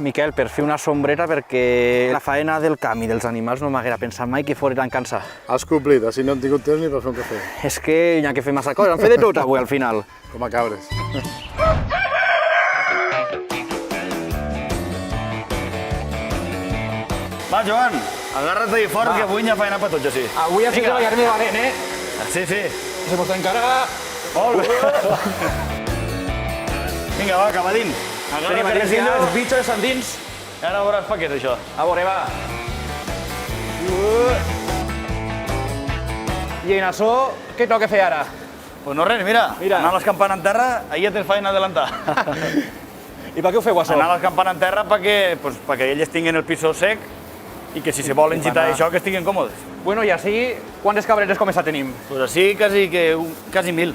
Miquel, per fer una sombreta, perquè la faena del camp i dels animals no m'haguera pensat mai que fos tan cansar. Has complit, així no hem tingut temps ni per fer un cafè. És que hi ha que fer massa coses, hem fet de tot avui al final. Com a cabres. Va, Joan, agarra't-hi fort, que avui hi ha feina per tots, així. Avui has de treballar-me valent, eh? Sí, sí. Se mos encara... Molt bé. Vinga, va, cap a dins. Tenim a dins ja els bitxos endins. I ara veuràs per què és això. A veure, va. I en això, què toca fer ara? Pues no res, mira. Anar l'escampant en terra, ahir ja tens feina a adelantar. I per què ho feu, això? Anar l'escampant en terra perquè elles tinguin el piso sec i que si se volen gitar això, que estiguin còmodes. Bueno, i així, quantes cabretes com aquesta tenim? Pues així, quasi 1.000.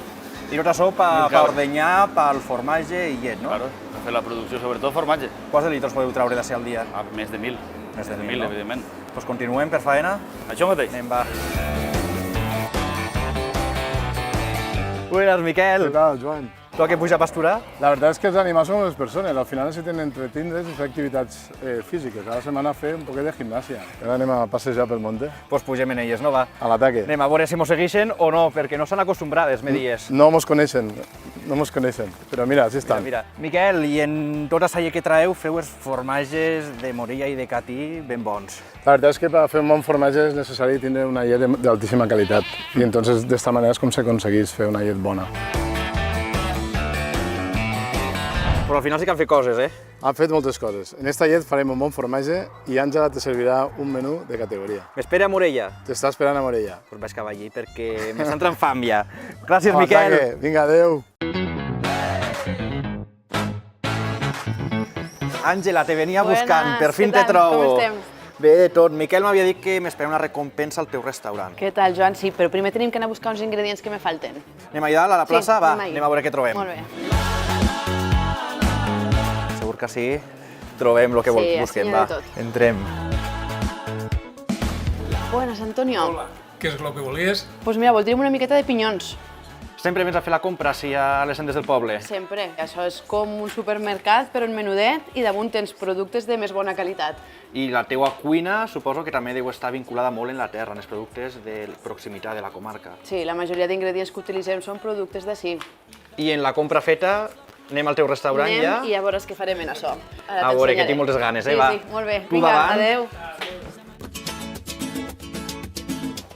I tot això per ordenyar, pel formatge i llet, no? Claro, per fer la producció, sobretot formatge. Quants de litres podeu treure d'ací al dia? Més de 1.000. Més de 1.000, no? Evidentment. Doncs continuem per faena. Això mateix. Anem, va. Buenas, Miquel. Què tal, Joan? Tu a què puja a pasturar? La veritat és que els animals són les persones, al final necessiten entretindre's i fer activitats físiques. A la setmana fer un poquet de gimnàsia. Ara anem a passejar pel monte. Doncs pugem en elles, no va? A l'ataque. Anem a veure si mos segueixen o no, perquè no estan acostumbrades, me dies. No mos coneixen, però mira, així estan. Mira, Miquel, i en tota la llet que traeu feu els formatges de Morella i de Catí ben bons. La veritat és que per fer un bon formatge és necessari tindre una llet d'altíssima qualitat. I entonces d'esta manera és com s'aconsegueix fer una llet bona. Però al final sí que han fet coses, eh? Han fet moltes coses. En esta llet farem un bon formatge i Àngela te servirà un menú de categoria. M'espera a Morella. T'està esperant a Morella. Doncs vaig cap allí perquè m'està entrant fam ja. Gràcies, Miquel. Vinga, adeu. Àngela, te venia buscant, per fin te trobo. Com estem? Bé de tot. Miquel m'havia dit que m'espera una recompensa al teu restaurant. Què tal, Joan? Sí, però primer tenim que anar a buscar uns ingredients que me falten. Anem allà a la plaça? Sí, Va, anem anem a veure què trobem. Molt bé. Segur que sí, trobem el que busquem. Va, entrem. Buenas, Antonio. Hola, què és el que volies? Pues mira, voldríem una miqueta de pinyons. Sempre vens a fer la compra si a les sendes del poble. Sempre. Això és com un supermercat, però en menudet, i damunt tens productes de més bona qualitat. I la teua cuina suposo que també deu estar vinculada molt en la terra, en els productes de proximitat de la comarca. Sí, la majoria d'ingredients que utilitzem són productes d'ací. I en la compra feta, anem al teu restaurant ja? Anem i a veure què farem en això. A veure, que tinc moltes ganes, va. Sí, molt bé. Tu Vinga, davant. adeu.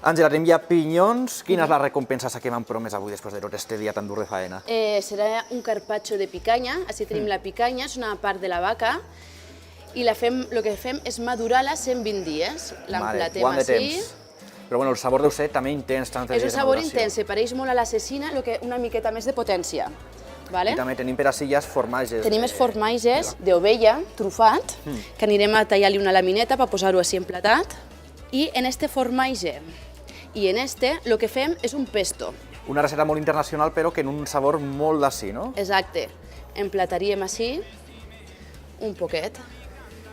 Àngela, tenim ja pinyons. Quina és la recompensa que m'han promès avui després de tot este dia tan dur de faena? Serà un carpaccio de picanya. Així tenim la picanya, és una part de la vaca, i el que fem és madurar-la 120 dies. L'emplatem així. Però bueno, el sabor deu ser també intens. És un sabor intens, se pareix molt a la cecina, una miqueta més de potència. I també tenim per ací ja els formatges. Tenim els formatges d'ovella, trufat, que anirem a tallar-li una lamineta per posar-ho així emplatat. I en este formatge i en este, el que fem és un pesto. Una recepta molt internacional, però que en un sabor molt d'ací, no? Exacte. Emplataríem així un poquet,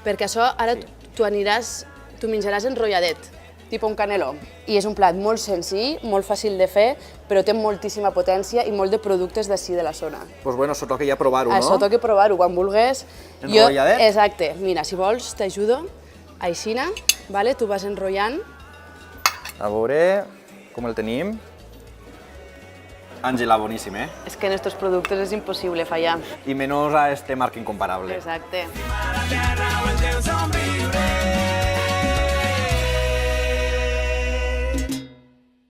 perquè això ara tu menjaràs enrotlladet, tipus un caneló. I és un plat molt senzill, molt fàcil de fer, però té moltíssima potència i molt de productes d'ací de la zona. Doncs bueno, això toca ja provar-ho, no? Això toca provar-ho, quan vulguis. Enrotlladet? Exacte. Mira, si vols, t'ajudo. Aixina, tu vas enrotllant. A veure com el tenim. Àngela, boníssim, eh? És que en estos productes és impossible fallar. I menys a este marc incomparable. Exacte.